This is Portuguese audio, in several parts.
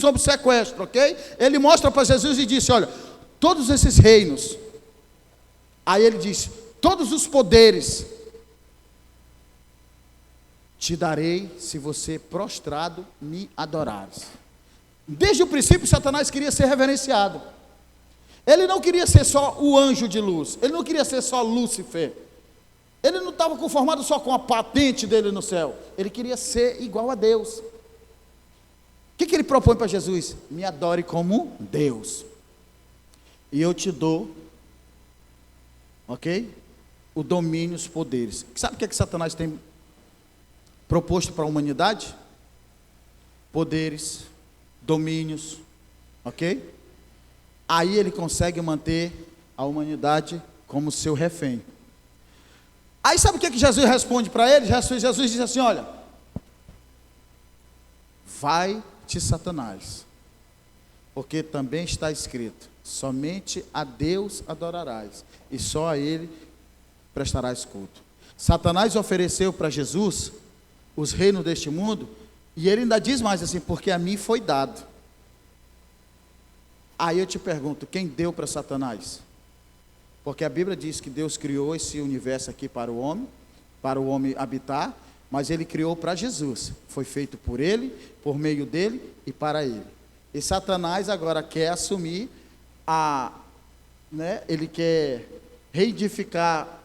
sobre sequestro, ok? Ele mostra para Jesus e disse: olha, todos esses reinos, aí ele diz: todos os poderes te darei se você prostrado me adorares. Desde o princípio, Satanás queria ser reverenciado. Ele não queria ser só o anjo de luz, ele não queria ser só Lúcifer, ele não estava conformado só com a patente dele no céu, ele queria ser igual a Deus. O que ele propõe para Jesus? Me adore como Deus, e eu te dou, ok? O domínio, os poderes. Sabe o que Satanás tem proposto para a humanidade? Poderes, domínios, ok? Aí ele consegue manter a humanidade como seu refém. Aí sabe o que Jesus responde para ele? Jesus diz assim: olha, vai-te, Satanás, porque também está escrito: somente a Deus adorarás, e só a Ele prestarás culto. Satanás ofereceu para Jesus os reinos deste mundo, e ele ainda diz mais assim: porque a mim foi dado. Aí eu te pergunto, quem deu para Satanás? Porque a Bíblia diz que Deus criou esse universo aqui para o homem habitar, mas ele criou para Jesus, foi feito por ele, por meio dele e para ele. E Satanás agora quer assumir ele quer reedificar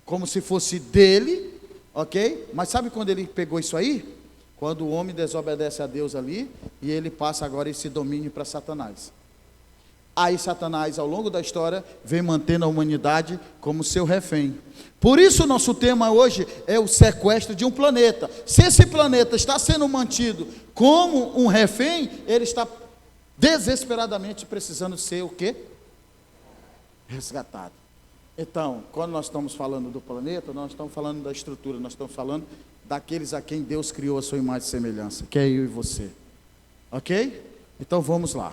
como se fosse dele, ok? Mas sabe quando ele pegou isso aí? Quando o homem desobedece a Deus ali, e ele passa agora esse domínio para Satanás. Aí Satanás, ao longo da história, vem mantendo a humanidade como seu refém. Por isso o nosso tema hoje é o sequestro de um planeta. Se esse planeta está sendo mantido como um refém, ele está desesperadamente precisando ser o quê? Resgatado. Então, quando nós estamos falando do planeta, nós estamos falando da estrutura, nós estamos falando daqueles a quem Deus criou a sua imagem e semelhança, que é eu e você. Ok? Então vamos lá.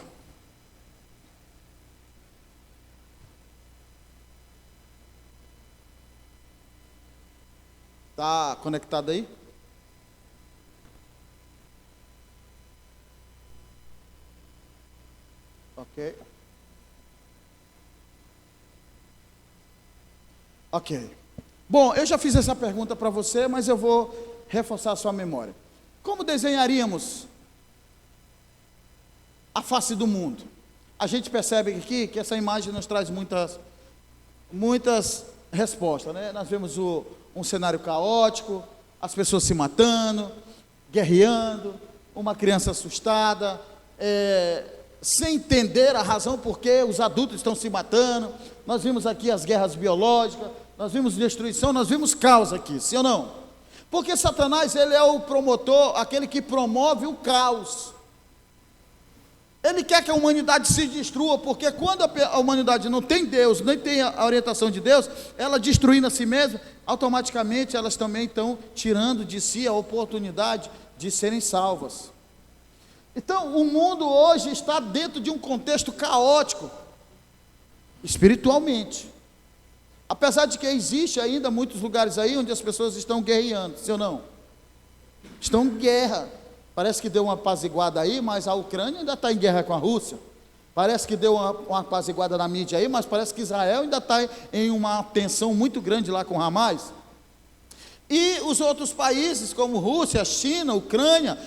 Está conectado aí? Ok. Ok. Bom, eu já fiz essa pergunta para você, mas eu vou reforçar a sua memória. Como desenharíamos a face do mundo? A gente percebe aqui que essa imagem nos traz muitas respostas, né? Nós vemos um cenário caótico, as pessoas se matando, guerreando, uma criança assustada, sem entender a razão por que os adultos estão se matando. Nós vimos aqui as guerras biológicas, nós vimos destruição, nós vimos caos aqui, sim ou não? Porque Satanás, ele é o promotor, aquele que promove o caos. Ele quer que a humanidade se destrua, porque quando a humanidade não tem Deus, nem tem a orientação de Deus, ela destruindo a si mesma, automaticamente elas também estão tirando de si a oportunidade de serem salvas. Então, o mundo hoje está dentro de um contexto caótico, espiritualmente. Apesar de que existe ainda muitos lugares aí onde as pessoas estão guerreando, sim ou não? Estão em guerra. Parece que deu uma apaziguada aí, mas a Ucrânia ainda está em guerra com a Rússia. Parece que deu uma apaziguada na mídia aí, mas parece que Israel ainda está em uma tensão muito grande lá com Hamas. E os outros países, como Rússia, China, Ucrânia,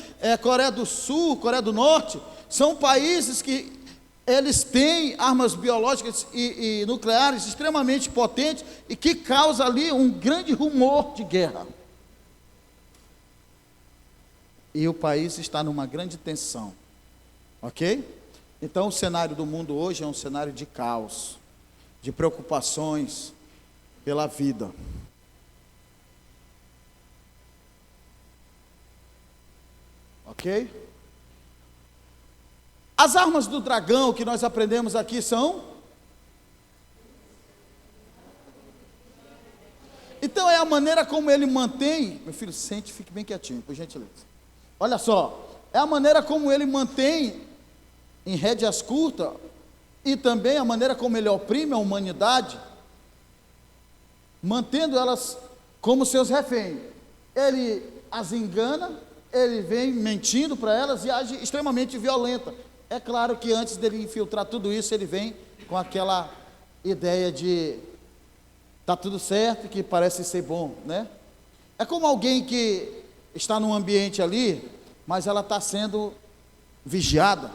Coreia do Sul, Coreia do Norte, são países que eles têm armas biológicas e nucleares extremamente potentes e que causam ali um grande rumor de guerra. E o país está numa grande tensão, ok? Então o cenário do mundo hoje é um cenário de caos, de preocupações pela vida. Ok? As armas do dragão que nós aprendemos aqui são? Então é a maneira como ele mantém, meu filho, sente, fique bem quietinho, por gentileza. Olha só, é a maneira como ele mantém em rédeas curtas e também a maneira como ele oprime a humanidade, mantendo elas como seus reféns. Ele as engana, ele vem mentindo para elas e age extremamente violenta. É claro que antes dele infiltrar tudo isso, ele vem com aquela ideia de tá tudo certo, que parece ser bom, né? É como alguém que está num ambiente ali, mas ela está sendo vigiada.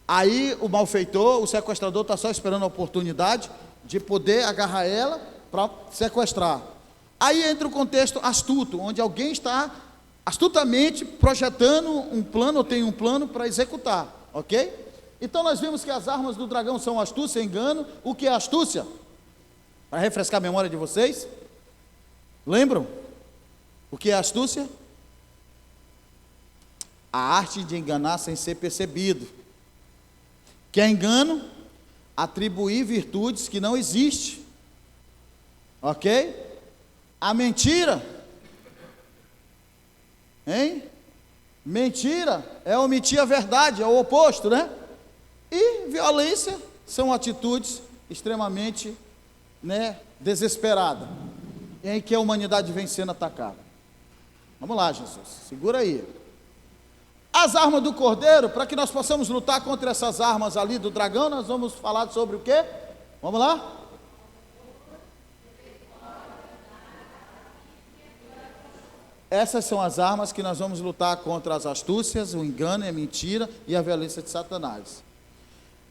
Aí o malfeitor, o sequestrador está só esperando a oportunidade de poder agarrar ela para sequestrar. Aí entra o contexto astuto, onde alguém está astutamente projetando um plano, ou tem um plano para executar, ok? Então nós vimos que as armas do dragão são astúcia e engano. O que é astúcia? Para refrescar a memória de vocês, lembram? O que é astúcia? A arte de enganar sem ser percebido. Que é engano? Atribuir virtudes que não existem. Ok? A mentira, hein? Mentira é omitir a verdade, é o oposto, né? E violência são atitudes extremamente, né, desesperadas, em que a humanidade vem sendo atacada. Vamos lá, Jesus, segura aí. As armas do cordeiro, para que nós possamos lutar contra essas armas ali do dragão, nós vamos falar sobre o quê? Vamos lá? Essas são as armas que nós vamos lutar contra as astúcias, o engano, a mentira e a violência de Satanás.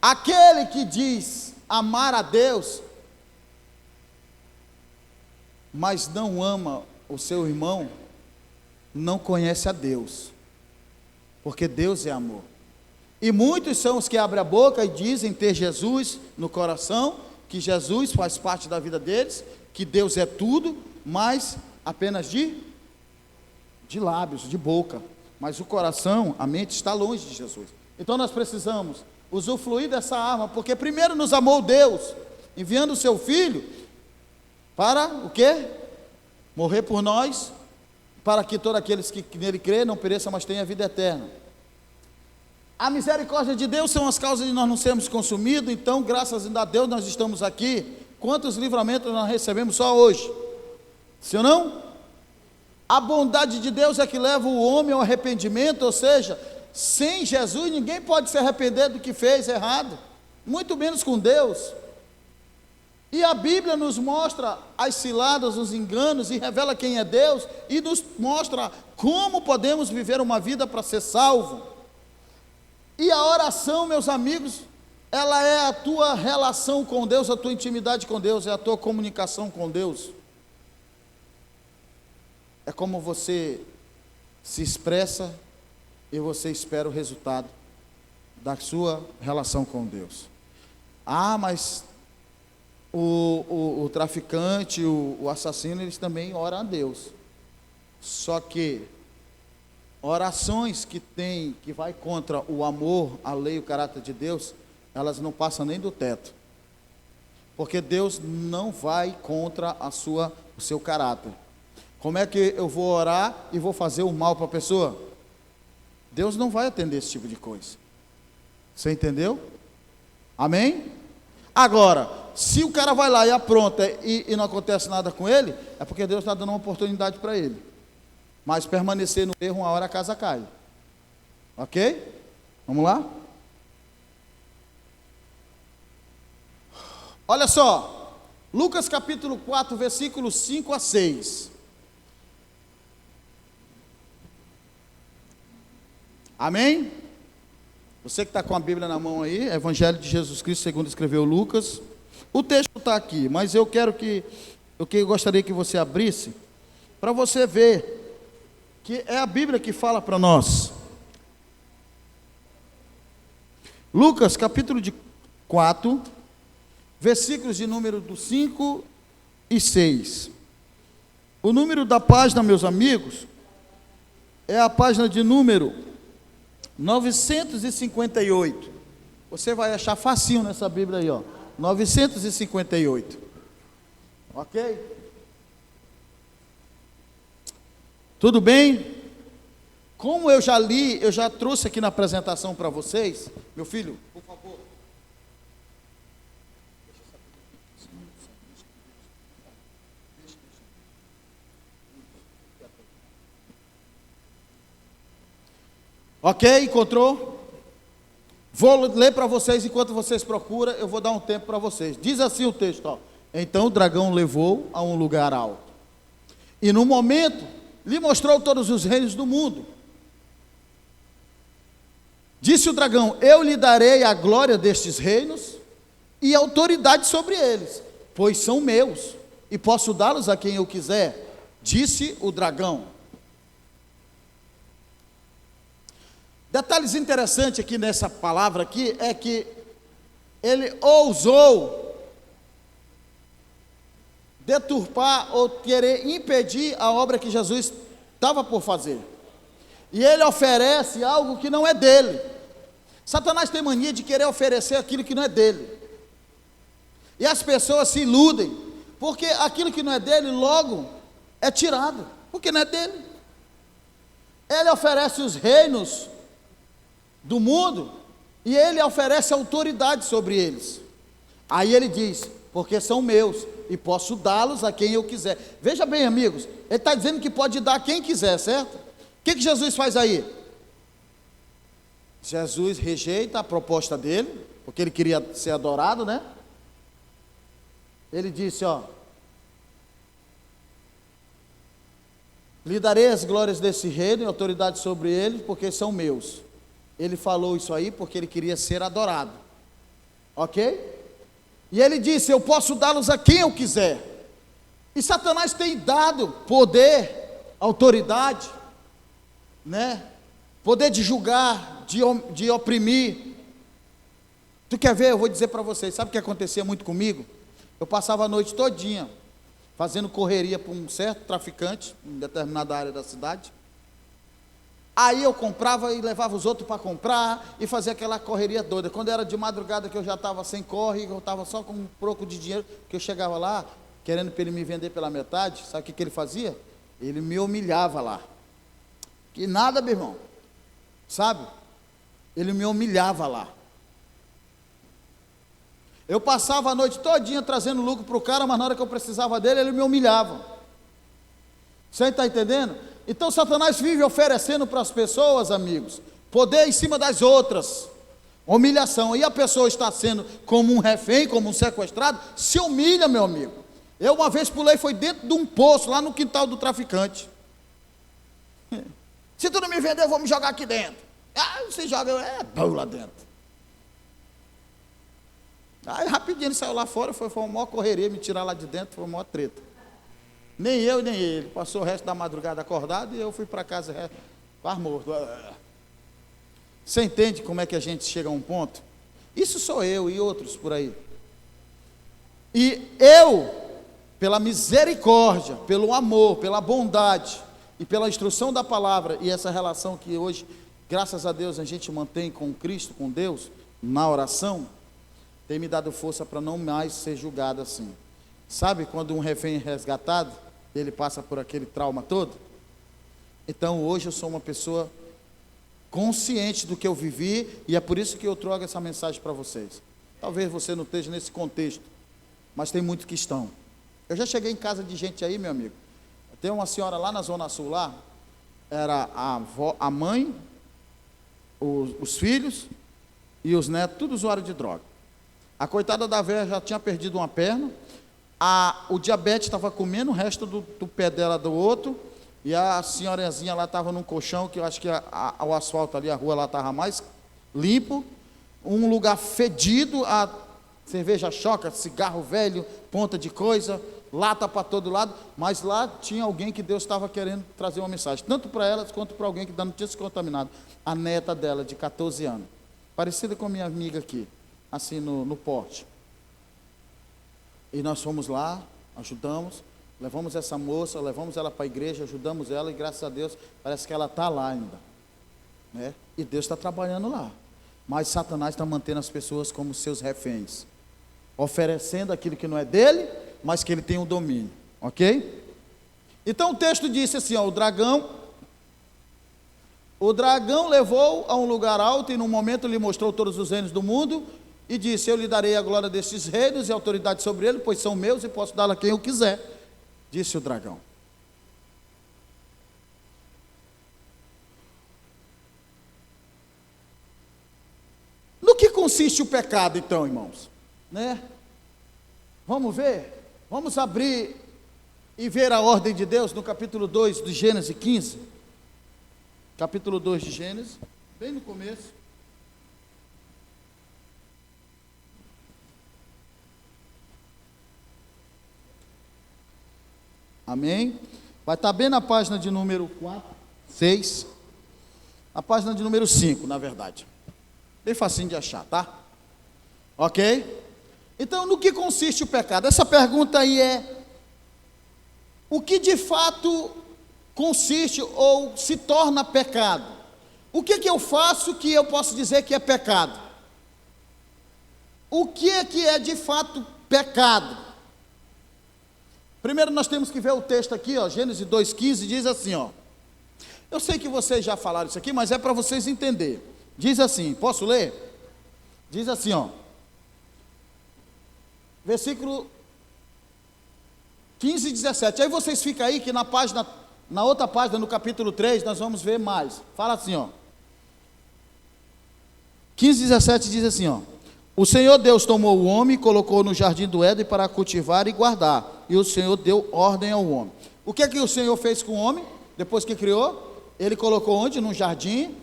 Aquele que diz amar a Deus, mas não ama o seu irmão, não conhece a Deus, porque Deus é amor. E muitos são os que abrem a boca e dizem ter Jesus no coração, que Jesus faz parte da vida deles, que Deus é tudo, mas apenas de lábios, de boca, mas o coração, a mente está longe de Jesus. Então nós precisamos usufruir dessa arma, porque primeiro nos amou Deus, enviando o seu Filho, para o quê? Morrer por nós, para que todos aqueles que nele crê não pereçam, mas tenham a vida eterna. A misericórdia de Deus são as causas de nós não sermos consumidos. Então, graças a Deus, nós estamos aqui. Quantos livramentos nós recebemos só hoje? Sim ou não? A bondade de Deus é que leva o homem ao arrependimento, ou seja, sem Jesus ninguém pode se arrepender do que fez errado, muito menos com Deus. E a Bíblia nos mostra as ciladas, os enganos, e revela quem é Deus, e nos mostra como podemos viver uma vida para ser salvo. E a oração, meus amigos, ela é a tua relação com Deus, a tua intimidade com Deus, é a tua comunicação com Deus. É como você se expressa e você espera o resultado da sua relação com Deus. Ah, mas o traficante, o assassino, eles também oram a Deus. Só que orações que vai contra o amor, a lei, o caráter de Deus, elas não passam nem do teto. Porque Deus não vai contra o seu caráter. Como é que eu vou orar e vou fazer o mal para a pessoa? Deus não vai atender esse tipo de coisa. Você entendeu? Amém? Agora, se o cara vai lá e apronta e não acontece nada com ele, é porque Deus está dando uma oportunidade para ele. Mas permanecer no erro, uma hora a casa cai. Ok? Vamos lá? Olha só, Lucas capítulo 4, versículos 5 a 6. Amém? Você que está com a Bíblia na mão aí, Evangelho de Jesus Cristo segundo escreveu Lucas. O texto está aqui, mas eu gostaria que você abrisse, para você ver que é a Bíblia que fala para nós. Lucas capítulo 4, versículos de número do 5 e 6. O número da página, meus amigos, é a página de número 958. Você vai achar facinho nessa Bíblia aí, ó. 958. Ok? Tudo bem? Como eu já li, eu já trouxe aqui na apresentação para vocês. Meu filho, por favor. Ok? Encontrou? Vou ler para vocês enquanto vocês procuram, eu vou dar um tempo para vocês. Diz assim o texto, ó. Então o dragão levou a um lugar alto. E no momento, lhe mostrou todos os reinos do mundo. Disse o dragão, eu lhe darei a glória destes reinos e autoridade sobre eles, pois são meus, e posso dá-los a quem eu quiser. Disse o dragão. Detalhes interessantes aqui nessa palavra aqui, é que ele ousou deturpar ou querer impedir a obra que Jesus estava por fazer. E ele oferece algo que não é dele. Satanás tem mania de querer oferecer aquilo que não é dele. E as pessoas se iludem, porque aquilo que não é dele logo é tirado, porque não é dele. Ele oferece os reinos do mundo e ele oferece autoridade sobre eles. Aí ele diz, porque são meus e posso dá-los a quem eu quiser. Veja bem, amigos, ele está dizendo que pode dar a quem quiser, certo? O que Jesus faz aí? Jesus rejeita a proposta dele, porque ele queria ser adorado, né? Ele disse, ó, lhe darei as glórias desse reino e autoridade sobre eles, porque são meus. Ele falou isso aí porque ele queria ser adorado, ok? E ele disse, eu posso dá-los a quem eu quiser. E Satanás tem dado poder, autoridade, né? Poder de julgar, de oprimir. Tu quer ver? Eu vou dizer para vocês, sabe o que acontecia muito comigo? Eu passava a noite todinha fazendo correria para um certo traficante em determinada área da cidade. Aí eu comprava e levava os outros para comprar e fazia aquela correria doida. Quando era de madrugada que eu já estava sem corre, eu estava só com um troco de dinheiro, que eu chegava lá, querendo para ele me vender pela metade, sabe o que ele fazia? Ele me humilhava lá. Que nada, meu irmão, sabe? Ele me humilhava lá. Eu passava a noite todinha trazendo lucro para o cara, mas na hora que eu precisava dele, ele me humilhava. Você está entendendo? Então Satanás vive oferecendo para as pessoas, amigos, poder em cima das outras, humilhação. E a pessoa está sendo como um refém, como um sequestrado, se humilha, meu amigo. Eu uma vez pulei, foi dentro de um poço, lá no quintal do traficante. Se tu não me vender, eu vou me jogar aqui dentro. Ah, você joga, bom lá dentro. Aí rapidinho ele saiu lá fora, foi uma maior correria, me tirar lá de dentro, foi uma maior treta. Nem eu, nem ele. Passou o resto da madrugada acordado e eu fui para casa quase morto. Você entende como é que a gente chega a um ponto? Isso sou eu e outros por aí. E eu, pela misericórdia, pelo amor, pela bondade e pela instrução da palavra e essa relação que hoje, graças a Deus, a gente mantém com Cristo, com Deus, na oração, tem me dado força para não mais ser julgado assim. Sabe quando um refém é resgatado, ele passa por aquele trauma todo? Então hoje eu sou uma pessoa consciente do que eu vivi e é por isso que eu trago essa mensagem para vocês. Talvez você não esteja nesse contexto, mas tem muitos que estão. Eu já cheguei em casa de gente aí, meu amigo. Tem uma senhora lá na Zona Sul, lá, era a avó, a mãe, os filhos e os netos, tudo usuário de droga. A coitada da velha já tinha perdido uma perna, o diabetes estava comendo o resto do pé dela do outro, e a senhorazinha lá estava num colchão, que eu acho que o asfalto ali, a rua lá estava mais limpo, um lugar fedido, a cerveja choca, cigarro velho, ponta de coisa, lata para todo lado, mas lá tinha alguém que Deus estava querendo trazer uma mensagem, tanto para elas quanto para alguém que ainda não tinha se contaminado. A neta dela, de 14 anos, parecida com a minha amiga aqui, assim no porte. E nós fomos lá, ajudamos, levamos essa moça, levamos ela para a igreja, ajudamos ela e graças a Deus parece que ela está lá ainda, né? E Deus está trabalhando lá, mas Satanás está mantendo as pessoas como seus reféns, oferecendo aquilo que não é dele, mas que ele tem o domínio, ok? Então o texto disse assim, ó, o dragão levou a um lugar alto e num momento lhe mostrou todos os reinos do mundo e disse, eu lhe darei a glória desses reinos e autoridade sobre ele, pois são meus e posso dá-la a quem eu quiser, disse o dragão. consiste o pecado, então, irmãos? Né? Vamos ver? Vamos abrir e ver a ordem de Deus no capítulo 2 de Gênesis 15. Capítulo 2 de Gênesis, bem no começo. Amém? Vai estar bem na página de número 4, 6. A página de número 5, na verdade. Bem facinho de achar, tá? Ok? Então, no que consiste o pecado? Essa pergunta aí é: o que de fato consiste ou se torna pecado? O que eu faço que eu posso dizer que é pecado? O que é de fato pecado? Primeiro nós temos que ver o texto aqui, ó, Gênesis 2,15, diz assim, ó. Eu sei que vocês já falaram isso aqui, mas é para vocês entenderem. Diz assim, posso ler? Diz assim, ó. Versículo 15 e 17. Aí vocês ficam aí que na outra página, no capítulo 3, nós vamos ver mais. Fala assim, ó. 15 e 17 diz assim, ó. O Senhor Deus tomou o homem e colocou no jardim do Éden para cultivar e guardar. E o Senhor deu ordem ao homem. O que o Senhor fez com o homem, depois que criou? Ele colocou onde? No jardim,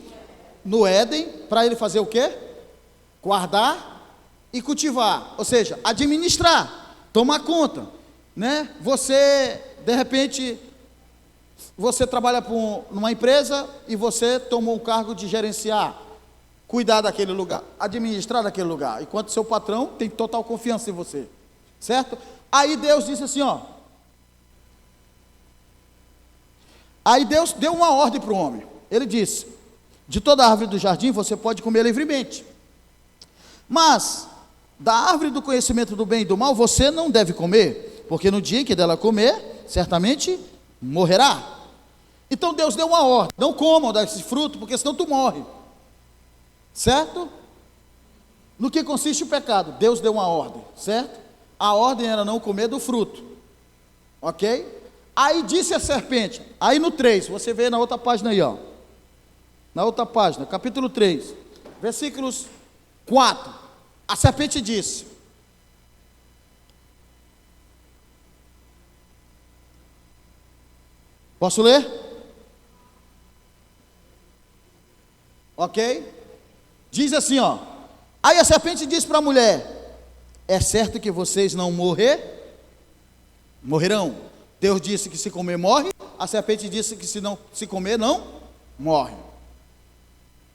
no Éden, para ele fazer o quê? Guardar e cultivar. Ou seja, administrar, tomar conta, né? Você, de repente, você trabalha numa empresa e você tomou o cargo de gerenciar, cuidar daquele lugar, administrar daquele lugar, enquanto seu patrão tem total confiança em você, certo? Aí Deus disse assim, ó. Aí Deus deu uma ordem para o homem. Ele disse: de toda árvore do jardim você pode comer livremente, mas da árvore do conhecimento do bem e do mal você não deve comer, porque no dia em que dela comer, certamente morrerá. Então Deus deu uma ordem: não comam desse fruto, porque senão tu morre. Certo? No que consiste o pecado? Deus deu uma ordem, certo? A ordem era não comer do fruto, ok? Aí disse a serpente, aí no 3, você vê na outra página aí, ó. Na outra página, capítulo 3, versículos 4. A serpente disse: posso ler? Ok? Diz assim, ó. Aí a serpente disse para a mulher: é certo que vocês não morrerão. Deus disse que se comer morre, a serpente disse que se comer não morre.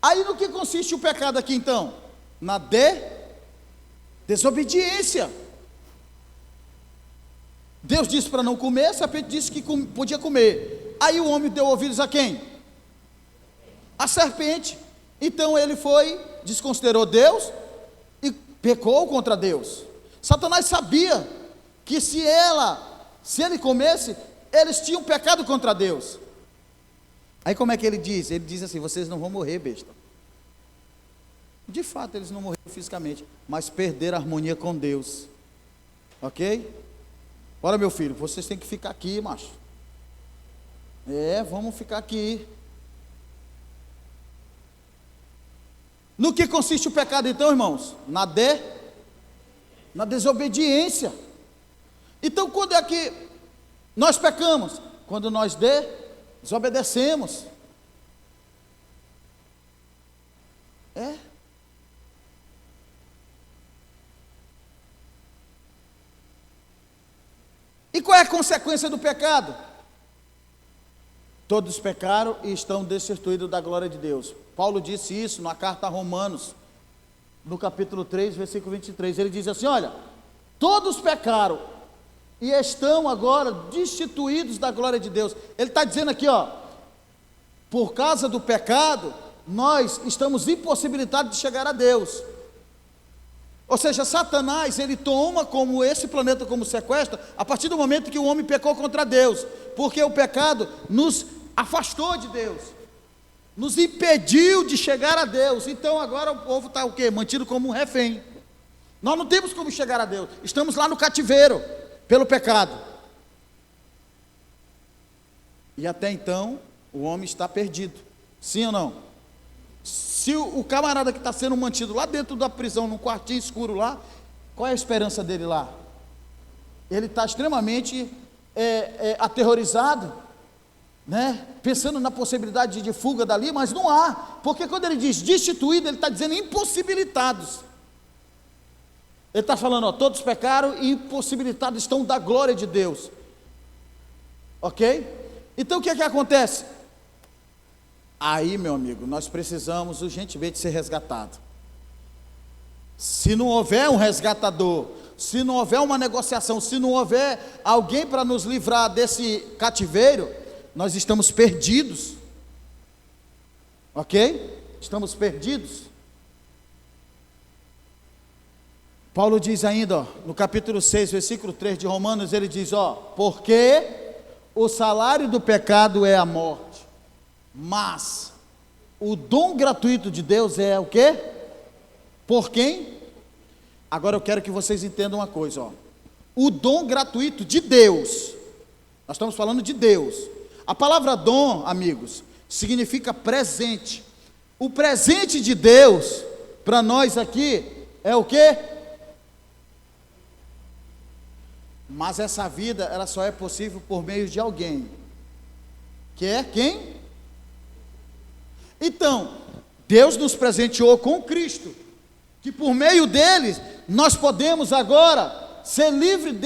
Aí no que consiste o pecado aqui então? Na desobediência. Deus disse para não comer, a serpente disse que podia comer. Aí o homem deu ouvidos a quem? A serpente. Então ele desconsiderou Deus e pecou contra Deus. Satanás sabia que se ele comesse, eles tinham pecado contra Deus. Aí como é que ele diz? Ele diz assim: vocês não vão morrer, besta. De fato eles não morreram fisicamente, mas perderam a harmonia com Deus. Ok? Bora, meu filho, vocês têm que ficar aqui, macho. Vamos ficar aqui. No que consiste o pecado então, irmãos? Na desobediência. Então quando é que nós pecamos? Quando nós desobedecemos. E qual é a consequência do pecado? Todos pecaram e estão destituídos da glória de Deus. Paulo disse isso na carta a Romanos, no capítulo 3, versículo 23. Ele diz assim: olha, todos pecaram e estão agora destituídos da glória de Deus. Ele está dizendo aqui, ó, por causa do pecado, nós estamos impossibilitados de chegar a Deus. Ou seja, Satanás, ele toma como esse planeta como sequestro, a partir do momento que o homem pecou contra Deus, porque o pecado nos afastou de Deus, nos impediu de chegar a Deus. Então agora o povo está o quê? Mantido como um refém. Nós não temos como chegar a Deus, estamos lá no cativeiro, pelo pecado. E até então, o homem está perdido, sim ou não? Se o camarada que está sendo mantido lá dentro da prisão, num quartinho escuro lá, qual é a esperança dele lá? Ele está extremamente aterrorizado, né? Pensando na possibilidade de fuga dali, mas não há, porque quando ele diz destituído, ele está dizendo impossibilitados. Ele está falando, ó, todos pecaram e impossibilitados estão da glória de Deus, ok? Então o que é que acontece? Aí, meu amigo, nós precisamos urgentemente ser resgatados. Se não houver um resgatador, se não houver uma negociação, se não houver alguém para nos livrar desse cativeiro, nós estamos perdidos, ok? Estamos perdidos. Paulo diz ainda, ó, no capítulo 6, versículo 3 de Romanos, ele diz, ó, porque o salário do pecado é a morte, mas o dom gratuito de Deus é o quê? Por quem? Agora eu quero que vocês entendam uma coisa, ó. O dom gratuito de Deus, nós estamos falando de Deus. A palavra dom, amigos, significa presente. O presente de Deus, para nós aqui, é o quê? Mas essa vida, ela só é possível por meio de alguém. Que é quem? Então, Deus nos presenteou com Cristo, que por meio dele, nós podemos agora ser livres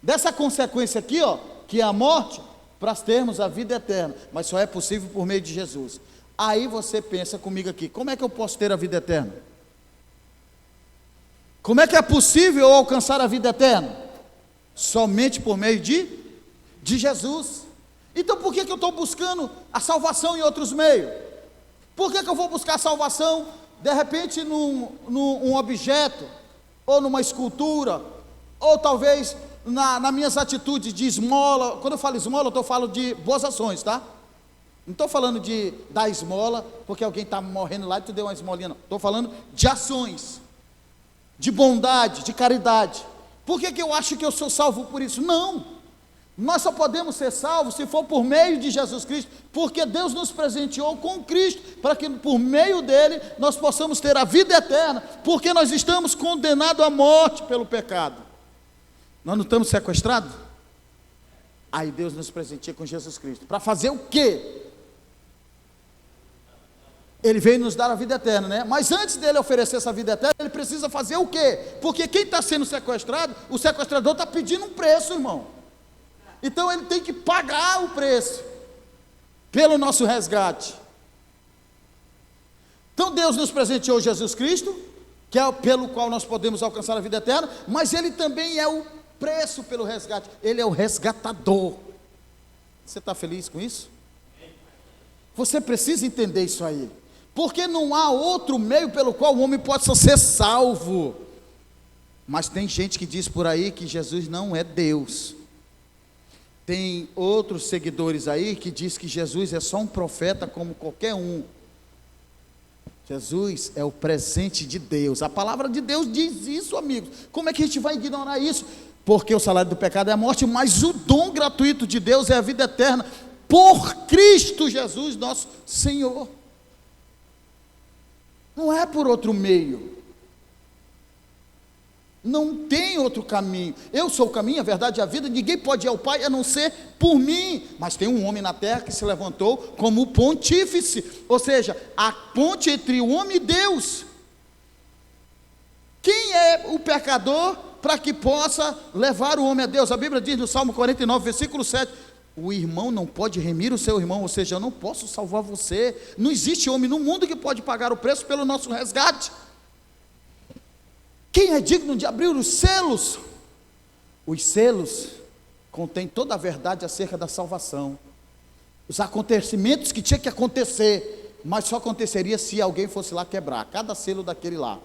dessa consequência aqui, ó, que é a morte, para termos a vida eterna, mas só é possível por meio de Jesus. Aí você pensa comigo aqui, como é que eu posso ter a vida eterna? Como é que é possível eu alcançar a vida eterna? Somente por meio de Jesus. Então por que eu estou buscando a salvação em outros meios? Por que eu vou buscar a salvação, de repente, num objeto, ou numa escultura, ou talvez nas minhas atitudes de esmola? Quando eu falo esmola, eu falo de boas ações, tá? Não estou falando de dar esmola, porque alguém está morrendo lá e tu deu uma esmolinha, não. Estou falando de ações, de bondade, de caridade. Por que eu acho que eu sou salvo por isso? Não, nós só podemos ser salvos se for por meio de Jesus Cristo, porque Deus nos presenteou com Cristo, para que por meio dele nós possamos ter a vida eterna, porque nós estamos condenados à morte pelo pecado. Nós não estamos sequestrados? Aí Deus nos presenteia com Jesus Cristo, para fazer o quê? Ele veio nos dar a vida eterna, né? Mas antes dele oferecer essa vida eterna, ele precisa fazer o quê? Porque quem está sendo sequestrado, o sequestrador está pedindo um preço, irmão. Então ele tem que pagar o preço pelo nosso resgate. Então Deus nos presenteou Jesus Cristo, que é pelo qual nós podemos alcançar a vida eterna, mas ele também é o preço pelo resgate. Ele é o resgatador. Você está feliz com isso? Você precisa entender isso aí, porque não há outro meio pelo qual o homem possa ser salvo. Mas tem gente que diz por aí que Jesus não é Deus. Tem outros seguidores aí que diz que Jesus é só um profeta como qualquer um. Jesus é o presente de Deus. A palavra de Deus diz isso, amigos. Como é que a gente vai ignorar isso? Porque o salário do pecado é a morte, mas o dom gratuito de Deus é a vida eterna por Cristo Jesus, nosso Senhor. Não é por outro meio. Não tem outro caminho. Eu sou o caminho, a verdade e a vida. Ninguém pode ir ao Pai a não ser por mim. Mas tem um homem na terra que se levantou como pontífice, ou seja, a ponte entre o homem e Deus. Quem é o pecador para que possa levar o homem a Deus? A Bíblia diz no Salmo 49, versículo 7, o irmão não pode remir o seu irmão, ou seja, eu não posso salvar você. Não existe homem no mundo que pode pagar o preço pelo nosso resgate. Quem é digno de abrir os selos? Os selos contêm toda a verdade acerca da salvação, os acontecimentos que tinha que acontecer, mas só aconteceria se alguém fosse lá quebrar cada selo daquele lá,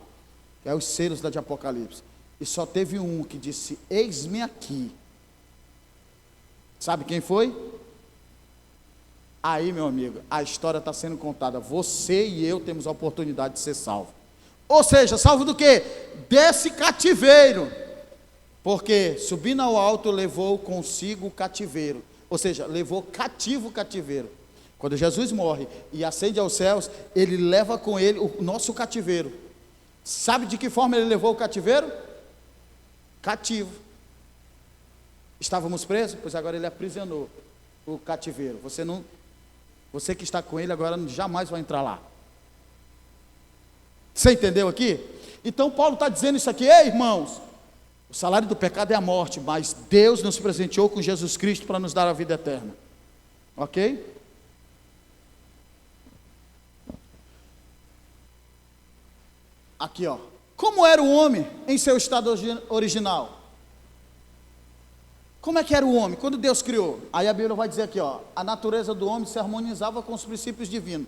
que é os selos de Apocalipse. E só teve um que disse: eis-me aqui. Sabe quem foi? Aí, meu amigo, a história está sendo contada. Você e eu temos a oportunidade de ser salvo. Ou seja, salvo do quê? Desse cativeiro. Porque subindo ao alto levou consigo o cativeiro. Ou seja, levou cativo o cativeiro. Quando Jesus morre e ascende aos céus, ele leva com ele o nosso cativeiro. Sabe de que forma ele levou o cativeiro? Cativo. Estávamos presos, pois agora ele aprisionou o cativeiro. Você que está com ele agora jamais vai entrar lá. Você entendeu aqui? Então Paulo está dizendo isso aqui: ei, irmãos, o salário do pecado é a morte, mas Deus nos presenteou com Jesus Cristo para nos dar a vida eterna. Ok? Aqui, ó. Como era o homem em seu estado original? Como é que era o homem quando Deus criou? Aí a Bíblia vai dizer aqui, ó, a natureza do homem se harmonizava com os princípios divinos.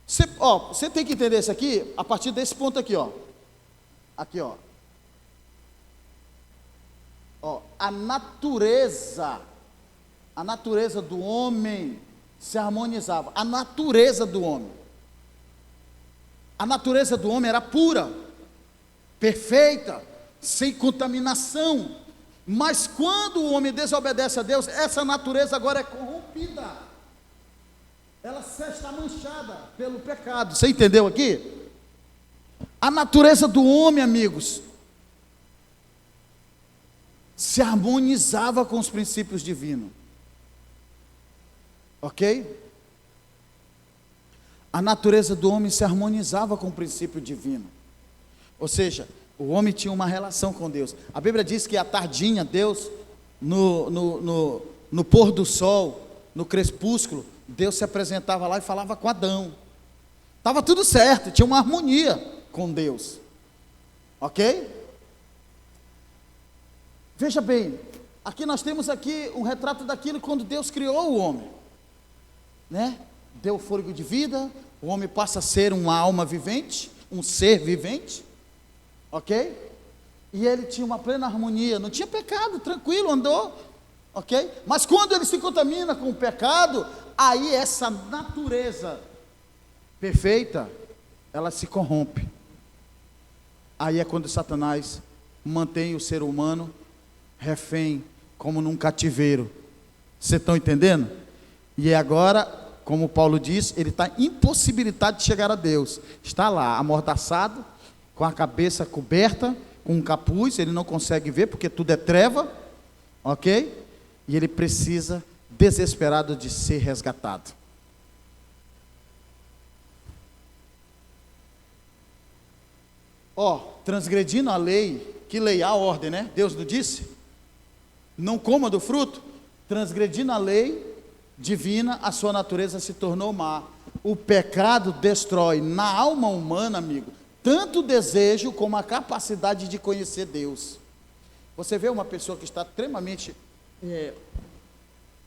Você tem que entender isso aqui a partir desse ponto aqui, ó. Aqui, ó. Ó, a natureza do homem se harmonizava. A natureza do homem. A natureza do homem era pura, perfeita, sem contaminação. Mas quando o homem desobedece a Deus, essa natureza agora é corrompida. Ela está manchada pelo pecado. Você entendeu aqui? A natureza do homem, amigos, se harmonizava com os princípios divinos. Ok? A natureza do homem se harmonizava com o princípio divino. Ou seja, o homem tinha uma relação com Deus. A Bíblia diz que à tardinha, Deus, no pôr do sol, no crepúsculo, Deus se apresentava lá e falava com Adão. Estava tudo certo, tinha uma harmonia com Deus. Ok? Veja bem, aqui nós temos aqui um retrato daquilo quando Deus criou o homem, né? Deu fôlego de vida, o homem passa a ser uma alma vivente, um ser vivente, ok? E ele tinha uma plena harmonia, não tinha pecado, tranquilo, andou, ok? Mas quando ele se contamina com o pecado, aí essa natureza perfeita, ela se corrompe. Aí é quando Satanás mantém o ser humano refém, como num cativeiro. Vocês estão entendendo? E agora, como Paulo diz, ele está impossibilitado de chegar a Deus. Está lá, amordaçado, com a cabeça coberta, com um capuz, ele não consegue ver, porque tudo é treva, ok? E ele precisa, desesperado, de ser resgatado. Ó, transgredindo a lei, que lei? A ordem, né? Deus não disse? Não coma do fruto. Transgredindo a lei divina, a sua natureza se tornou má. O pecado destrói na alma humana, amigo, tanto o desejo como a capacidade de conhecer Deus. Você vê uma pessoa que está extremamente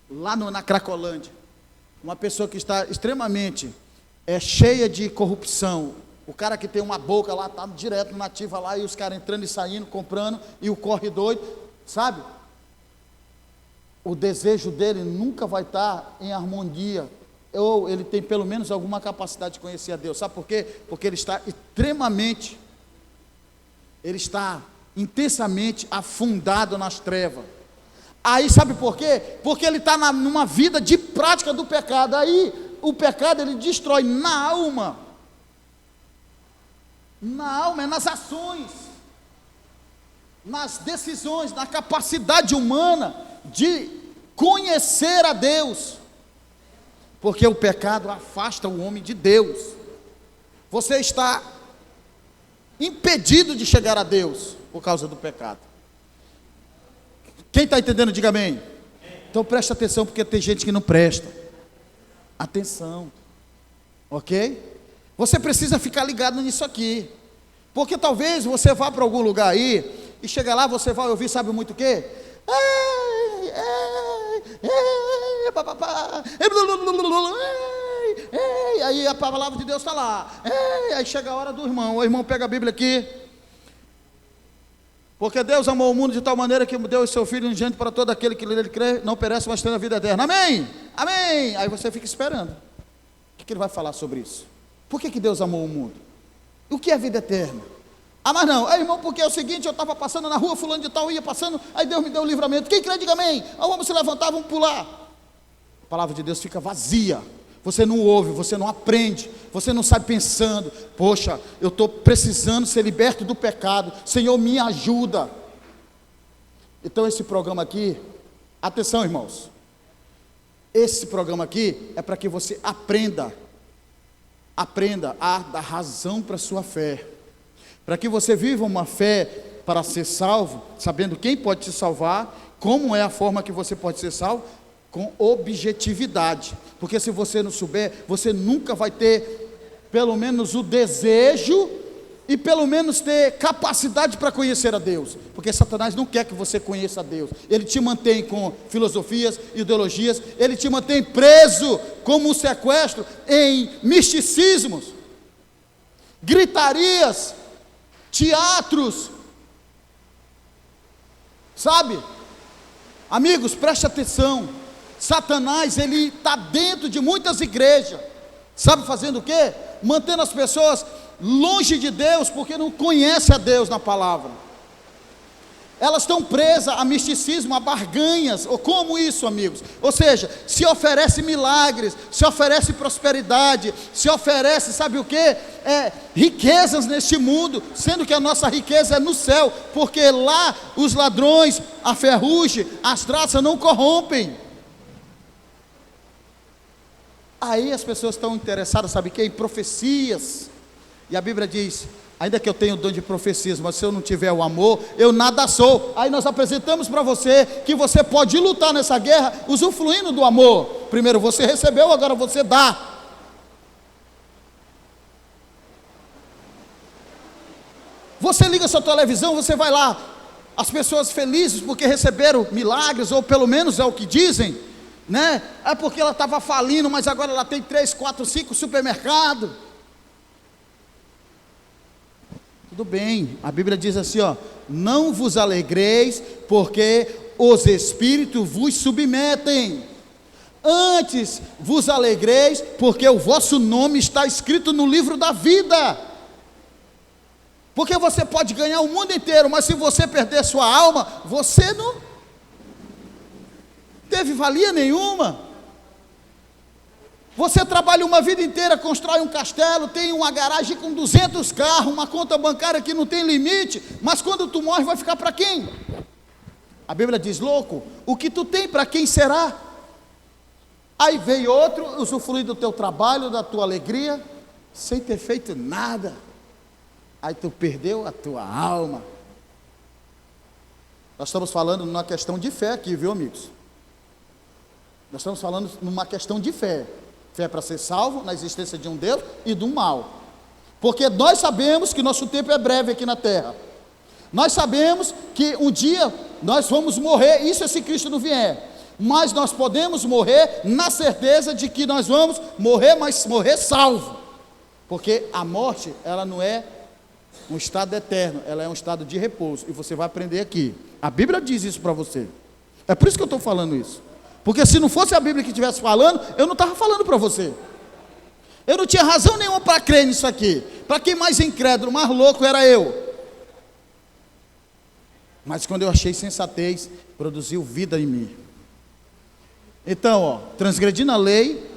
lá na Cracolândia, uma pessoa que está extremamente cheia de corrupção, o cara que tem uma boca lá, está direto na ativa lá, e os caras entrando e saindo, comprando, e o corre doido, sabe? O desejo dele nunca vai estar em harmonia, ou ele tem pelo menos alguma capacidade de conhecer a Deus. Sabe por quê? Porque ele está intensamente afundado nas trevas. Aí sabe por quê? Porque ele está numa vida de prática do pecado. Aí o pecado ele destrói na alma, é nas ações, nas decisões, na capacidade humana de conhecer a Deus, porque o pecado afasta o homem de Deus. Você está impedido de chegar a Deus por causa do pecado. Quem está entendendo, diga amém. Então presta atenção, porque tem gente que não presta atenção, ok? Você precisa ficar ligado nisso aqui, porque talvez você vá para algum lugar aí, e chega lá, você vai ouvir, sabe muito o quê? Aí a palavra de Deus está lá. Aí chega a hora do irmão. O irmão pega a Bíblia aqui. Porque Deus amou o mundo de tal maneira que deu o seu Filho unigênito para todo aquele que nele crê, não perece, mas tem a vida eterna. Amém? Amém. Aí você fica esperando. O que ele vai falar sobre isso? Por que Deus amou o mundo? O que é a vida eterna? Ah, mas não, irmão, porque é o seguinte, eu estava passando na rua, fulano de tal, ia passando, aí Deus me deu o livramento. Quem crê, diga amém. Vamos se levantar, vamos pular. A palavra de Deus fica vazia, você não ouve, você não aprende, você não sai pensando, poxa, eu estou precisando ser liberto do pecado, Senhor, me ajuda. Então esse programa aqui, atenção irmãos, esse programa aqui é para que você aprenda a dar razão para a sua fé, para que você viva uma fé para ser salvo, sabendo quem pode te salvar, como é a forma que você pode ser salvo, com objetividade, porque se você não souber, você nunca vai ter pelo menos o desejo e pelo menos ter capacidade para conhecer a Deus, porque Satanás não quer que você conheça a Deus, ele te mantém com filosofias, ideologias, ele te mantém preso como um sequestro em misticismos, gritarias, teatros, sabe? Amigos, preste atenção, Satanás, ele está dentro de muitas igrejas, sabe fazendo o quê? Mantendo as pessoas longe de Deus, porque não conhecem a Deus na palavra, elas estão presas a misticismo, a barganhas, ou como isso amigos, ou seja, se oferece milagres, se oferece prosperidade, se oferece, sabe o que? Riquezas neste mundo, sendo que a nossa riqueza é no céu, porque lá os ladrões, a ferrugem, as traças não corrompem. Aí as pessoas estão interessadas, sabe o que? Em profecias, e a Bíblia diz, ainda que eu tenha o dom de profecias, mas se eu não tiver o amor, eu nada sou. Aí nós apresentamos para você, que você pode lutar nessa guerra, usufruindo do amor. Primeiro você recebeu, agora você dá. Você liga sua televisão, você vai lá, as pessoas felizes porque receberam milagres, ou pelo menos é o que dizem, né? É porque ela estava falindo, mas agora ela tem 3, 4, 5 supermercados. Tudo bem, a Bíblia diz assim, ó, não vos alegreis, porque os espíritos vos submetem, antes vos alegreis, porque o vosso nome está escrito no livro da vida. Porque você pode ganhar o mundo inteiro, mas se você perder sua alma, você não teve valia nenhuma. Você trabalha uma vida inteira, constrói um castelo, tem uma garagem com 200 carros, uma conta bancária que não tem limite, mas quando tu morre vai ficar para quem? A Bíblia diz, louco, o que tu tem para quem será? Aí veio outro, usufruir do teu trabalho, da tua alegria, sem ter feito nada, aí tu perdeu a tua alma. Nós estamos falando numa questão de fé aqui, viu amigos? Nós estamos falando numa questão de fé. Fé para ser salvo na existência de um Deus e do mal, porque nós sabemos que nosso tempo é breve aqui na terra, nós sabemos que um dia nós vamos morrer, isso é se Cristo não vier, mas nós podemos morrer na certeza de que nós vamos morrer, mas morrer salvo, porque a morte, ela não é um estado eterno, ela é um estado de repouso, e você vai aprender aqui, a Bíblia diz isso para você, é por isso que eu estou falando isso. Porque se não fosse a Bíblia que estivesse falando, eu não estava falando para você. Eu não tinha razão nenhuma para crer nisso aqui. Para quem mais incrédulo, mais louco era eu. Mas quando eu achei sensatez, produziu vida em mim. Então, ó, transgredindo a lei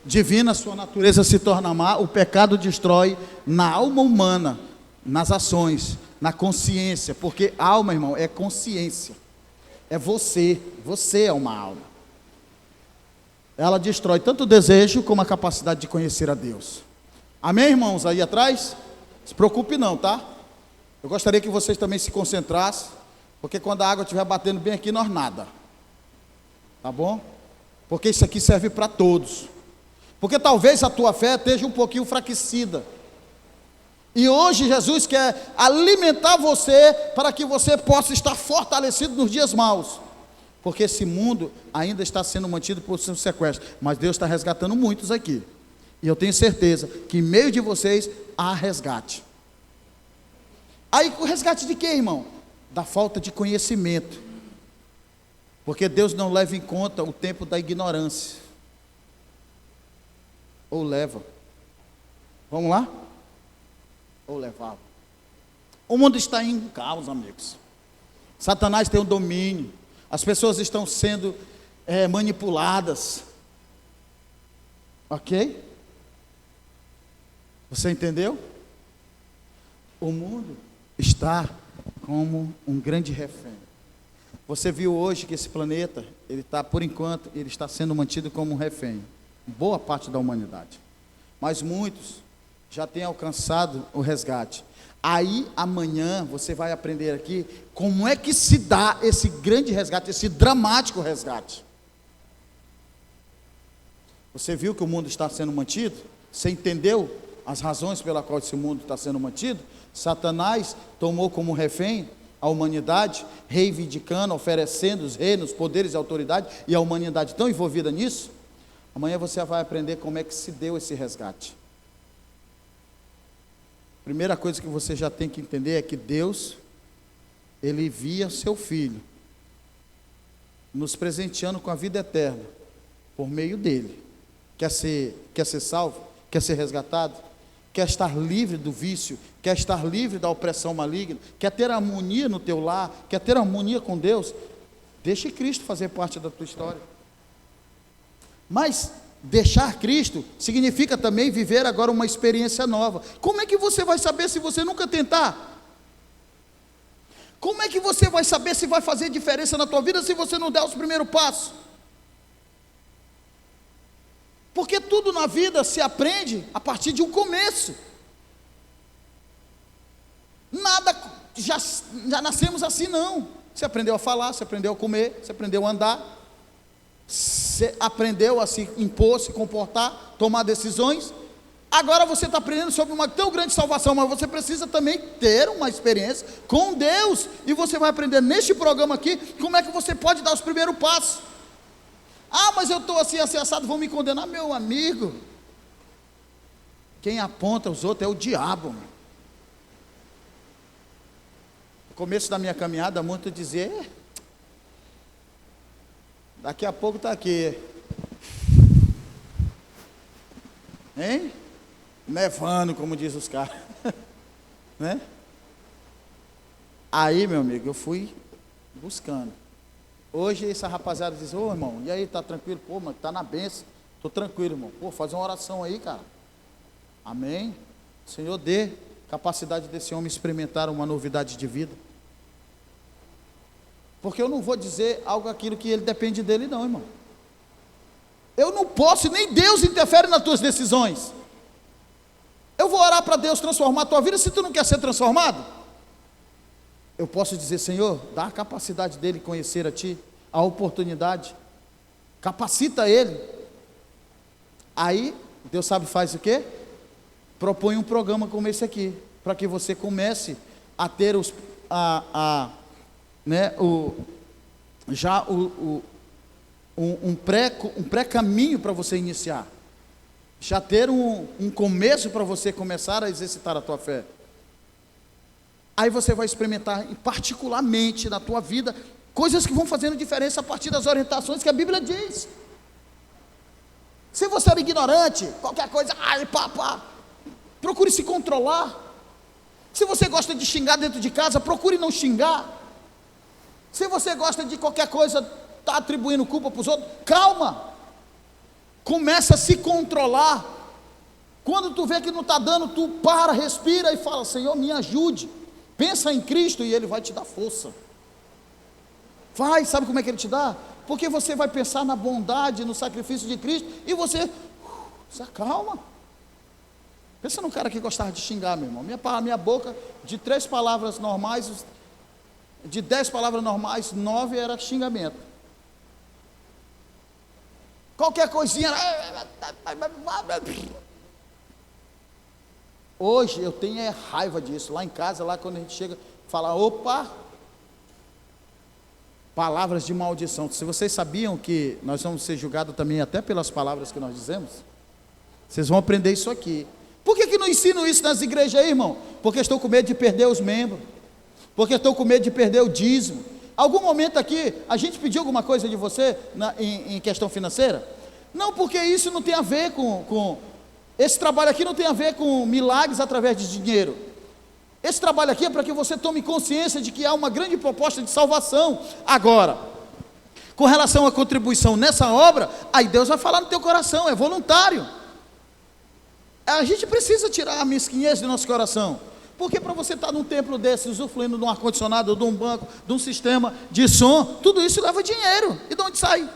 divina, sua natureza se torna má, o pecado destrói na alma humana, nas ações, na consciência. Porque alma, irmão, é consciência. É você é uma alma. Ela destrói tanto o desejo como a capacidade de conhecer a Deus. Amém, irmãos? Aí atrás? Se preocupe não, tá? Eu gostaria que vocês também se concentrassem, porque quando a água estiver batendo bem aqui, nós nada. Tá bom? Porque isso aqui serve para todos. Porque talvez a tua fé esteja um pouquinho enfraquecida. E hoje Jesus quer alimentar você para que você possa estar fortalecido nos dias maus. Porque esse mundo ainda está sendo mantido por seu sequestro, mas Deus está resgatando muitos aqui, e eu tenho certeza que em meio de vocês há resgate. Aí o resgate de quê, irmão? Da falta de conhecimento, porque Deus não leva em conta o tempo da ignorância, ou leva, vamos lá? Ou levava. O mundo está em caos, amigos. Satanás tem o domínio. As pessoas estão sendo manipuladas. Ok? Você entendeu? O mundo está como um grande refém. Você viu hoje que esse planeta, ele está, por enquanto, ele está sendo mantido como um refém. Boa parte da humanidade. Mas muitos já têm alcançado o resgate. Aí, amanhã, você vai aprender aqui como é que se dá esse grande resgate, esse dramático resgate. Você viu que o mundo está sendo mantido? Você entendeu as razões pela qual esse mundo está sendo mantido? Satanás tomou como refém a humanidade, reivindicando, oferecendo os reinos, poderes e autoridade, e a humanidade tão envolvida nisso. Amanhã você vai aprender como é que se deu esse resgate. Primeira coisa que você já tem que entender é que Deus, Ele envia seu Filho, nos presenteando com a vida eterna, por meio dele. Quer ser salvo? Quer ser resgatado? Quer estar livre do vício? Quer estar livre da opressão maligna? Quer ter harmonia no teu lar? Quer ter harmonia com Deus? Deixe Cristo fazer parte da tua história. Mas deixar Cristo significa também viver agora uma experiência nova. Como é que você vai saber se você nunca tentar? Como é que você vai saber se vai fazer diferença na tua vida se você não der os primeiros passos? Porque tudo na vida se aprende a partir de um começo. Nada, já nascemos assim não. Você aprendeu a falar, você aprendeu a comer, você aprendeu a andar, você aprendeu a se impor, se comportar, tomar decisões. Agora você está aprendendo sobre uma tão grande salvação, mas você precisa também ter uma experiência com Deus. E você vai aprender neste programa aqui, como é que você pode dar os primeiros passos. Ah, mas eu estou assim, assado, vão me condenar. Meu amigo, quem aponta os outros é o diabo. No começo da minha caminhada, muito dizer, daqui a pouco está aqui, hein? Nevando, como diz os caras, né? Aí, meu amigo, eu fui buscando. Hoje essa rapaziada diz, ô irmão, e aí, tá tranquilo? Pô, mano, tá na bênção. Tô tranquilo, irmão. Pô, faz uma oração aí, cara. Amém. Senhor, dê capacidade desse homem experimentar uma novidade de vida. Porque eu não vou dizer algo aquilo que ele depende dele não, irmão. Eu não posso, nem Deus interfere nas tuas decisões. Eu vou orar para Deus transformar a tua vida se tu não quer ser transformado. Eu posso dizer, Senhor, dá a capacidade dele conhecer a Ti, a oportunidade, capacita ele. Aí, Deus sabe faz o quê? Propõe um programa como esse aqui, para que você comece a ter um pré-caminho para você iniciar, já ter um começo para você começar a exercitar a tua fé. Aí você vai experimentar, particularmente na tua vida, coisas que vão fazendo diferença a partir das orientações que a Bíblia diz. Se você é ignorante, qualquer coisa, procure se controlar. Se você gosta de xingar dentro de casa, procure não xingar. Se você gosta de qualquer coisa, está atribuindo culpa para os outros, calma. Começa a se controlar. Quando tu vê que não está dando, tu para, respira e fala, Senhor, me ajude. Pensa em Cristo e Ele vai te dar força. Vai, sabe como é que Ele te dá? Porque você vai pensar na bondade, no sacrifício de Cristo, e você se acalma. Pensa num cara que gostava de xingar, meu irmão. Minha boca, de 3 palavras normais, de 10 palavras normais, 9 era xingamento. Qualquer coisinha. Hoje eu tenho raiva disso. Lá em casa, lá quando a gente chega, fala, opa, palavras de maldição. Se vocês sabiam que nós vamos ser julgados também até pelas palavras que nós dizemos, vocês vão aprender isso aqui. Por que não ensinam isso nas igrejas aí, irmão? Porque estou com medo de perder os membros, porque estou com medo de perder o dízimo. Algum momento aqui, a gente pediu alguma coisa de você em questão financeira? Não, porque isso não tem a ver com esse trabalho aqui não tem a ver com milagres através de dinheiro. Esse trabalho aqui é para que você tome consciência de que há uma grande proposta de salvação. Agora, com relação à contribuição nessa obra, aí Deus vai falar no teu coração, é voluntário. A gente precisa tirar a mesquinhez do nosso coração. Porque para você estar num templo desse, usufruindo de um ar-condicionado, de um banco, de um sistema de som, tudo isso leva dinheiro. E de onde sai?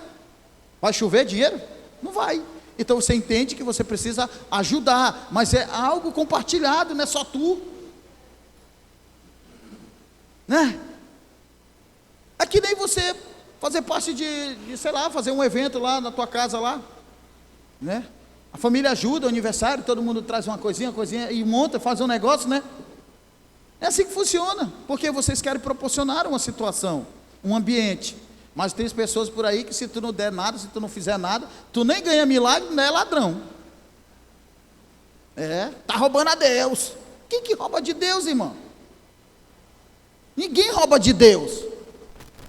Vai chover dinheiro? Não vai. Então você entende que você precisa ajudar, mas é algo compartilhado, não é só tu. Né? É que nem você fazer parte de, sei lá, fazer um evento lá na tua casa lá, né? A família ajuda, aniversário, todo mundo traz uma coisinha e monta, faz um negócio, né? É assim que funciona, porque vocês querem proporcionar uma situação, um ambiente. Mas tem pessoas por aí que se tu não der nada, se tu não fizer nada, tu nem ganha milagre, não é ladrão. Tá roubando a Deus. Quem que rouba de Deus, irmão? Ninguém rouba de Deus.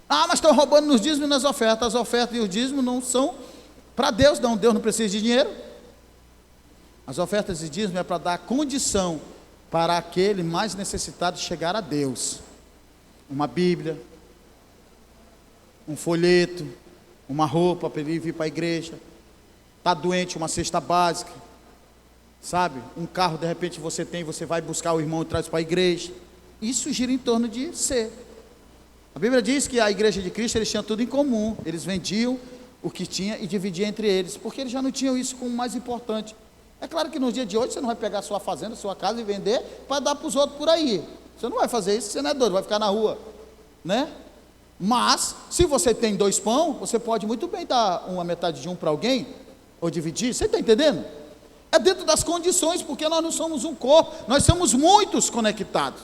Mas estão roubando nos dízimos e nas ofertas. As ofertas e os dízimos não são para Deus, não. Deus não precisa de dinheiro. As ofertas e dízimos é para dar condição para aquele mais necessitado chegar a Deus. Uma Bíblia, um folheto, uma roupa para ele vir para a igreja. Está doente, uma cesta básica, sabe? Um carro de repente você tem, você vai buscar o irmão e traz para a igreja. Isso gira em torno de ser. A Bíblia diz que a igreja de Cristo, eles tinham tudo em comum. Eles vendiam o que tinha e dividiam entre eles, porque eles já não tinham isso como mais importante. É claro que no dia de hoje você não vai pegar a sua fazenda, a sua casa e vender para dar para os outros por aí. Você não vai fazer isso, você não é doido, vai ficar na rua, né? Mas, se você tem 2 pão, você pode muito bem dar uma metade de um para alguém, ou dividir, você está entendendo? É dentro das condições, porque nós não somos um corpo, nós somos muitos conectados.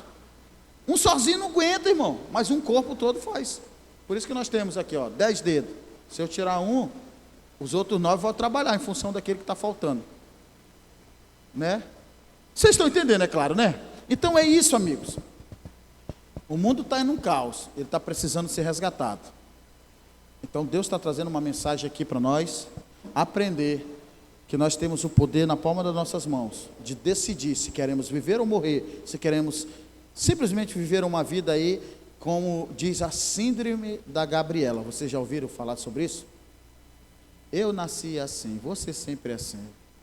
Um sozinho não aguenta, irmão, mas um corpo todo faz. Por isso que nós temos aqui, 10 dedos. Se eu tirar um, os outros 9 vão trabalhar em função daquele que está faltando. Né? Vocês estão entendendo, é claro, né? Então é isso, amigos. O mundo está em um caos, ele está precisando ser resgatado. Então Deus está trazendo uma mensagem aqui para nós, aprender que nós temos o poder na palma das nossas mãos, de decidir se queremos viver ou morrer, se queremos simplesmente viver uma vida aí, como diz a síndrome da Gabriela. Vocês já ouviram falar sobre isso? Eu nasci assim, você sempre é assim.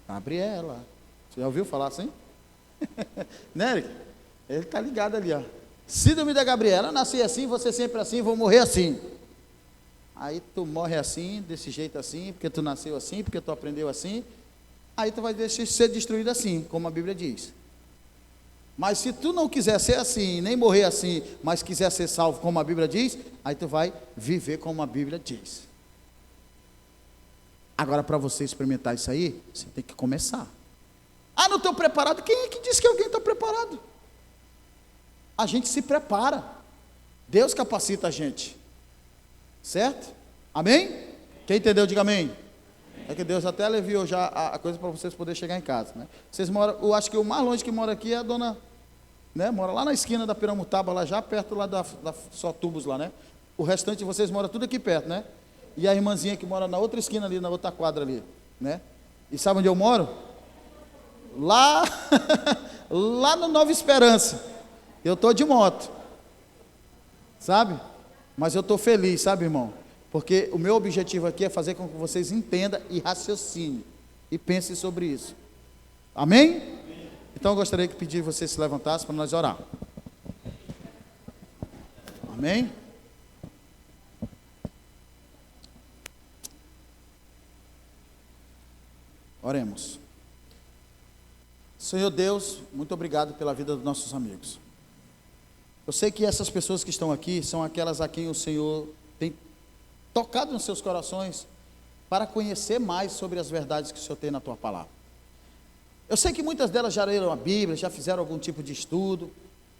Gabriela, você já ouviu falar assim? Né, Eric? Ele está ligado ali, síndrome da Gabriela, eu nasci assim, você sempre assim, vou morrer assim. Aí tu morre assim, desse jeito assim, porque tu nasceu assim, porque tu aprendeu assim. Aí tu vai deixar ser destruído assim, como a Bíblia diz. Mas se tu não quiser ser assim, nem morrer assim, mas quiser ser salvo como a Bíblia diz, aí tu vai viver como a Bíblia diz. Agora, para você experimentar isso aí, você tem que começar. Não estou preparado. Quem é que diz que alguém está preparado? A gente se prepara. Deus capacita a gente. Certo? Amém? Quem entendeu, diga amém. É que Deus até aliviou já a coisa para vocês poderem chegar em casa, né? Vocês moram, eu acho que o mais longe que mora aqui é a dona, né? Mora lá na esquina da Piramutaba, lá já perto lá da Só Tubos lá, né? O restante de vocês mora tudo aqui perto, né? E a irmãzinha que mora na outra esquina ali, na outra quadra ali, né? E sabe onde eu moro? Lá, lá no Nova Esperança. Eu estou de moto, sabe? Mas eu estou feliz, sabe, irmão? Porque o meu objetivo aqui é fazer com que vocês entendam e raciocinem e pensem sobre isso. Amém? Então eu gostaria que pedir que vocês se levantassem para nós orar. Amém? Oremos. Senhor Deus, muito obrigado pela vida dos nossos amigos. Eu sei que essas pessoas que estão aqui são aquelas a quem o Senhor tem tocado nos seus corações para conhecer mais sobre as verdades que o Senhor tem na tua palavra. Eu sei que muitas delas já leram a Bíblia, já fizeram algum tipo de estudo,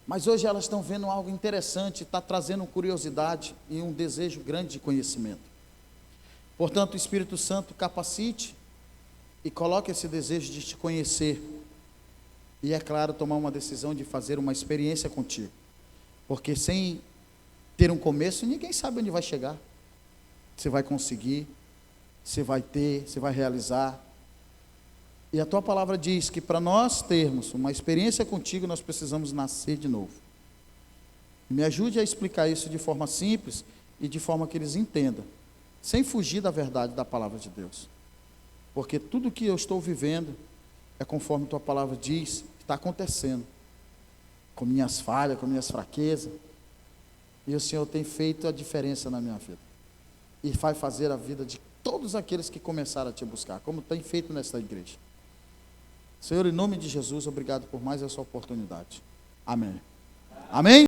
mas hoje elas estão vendo algo interessante, está trazendo curiosidade e um desejo grande de conhecimento. Portanto, o Espírito Santo capacite e coloque esse desejo de te conhecer e, é claro, tomar uma decisão de fazer uma experiência contigo, porque sem ter um começo, ninguém sabe onde vai chegar. Você vai conseguir, você vai ter, você vai realizar. E a tua palavra diz que para nós termos uma experiência contigo, nós precisamos nascer de novo. Me ajude a explicar isso de forma simples e de forma que eles entendam, sem fugir da verdade da palavra de Deus. Porque tudo que eu estou vivendo é conforme tua palavra diz, que está acontecendo, com minhas falhas, com minhas fraquezas, e o Senhor tem feito a diferença na minha vida, e vai fazer a vida de todos aqueles que começaram a te buscar, como tem feito nesta igreja. Senhor, em nome de Jesus, obrigado por mais essa oportunidade. Amém. Amém.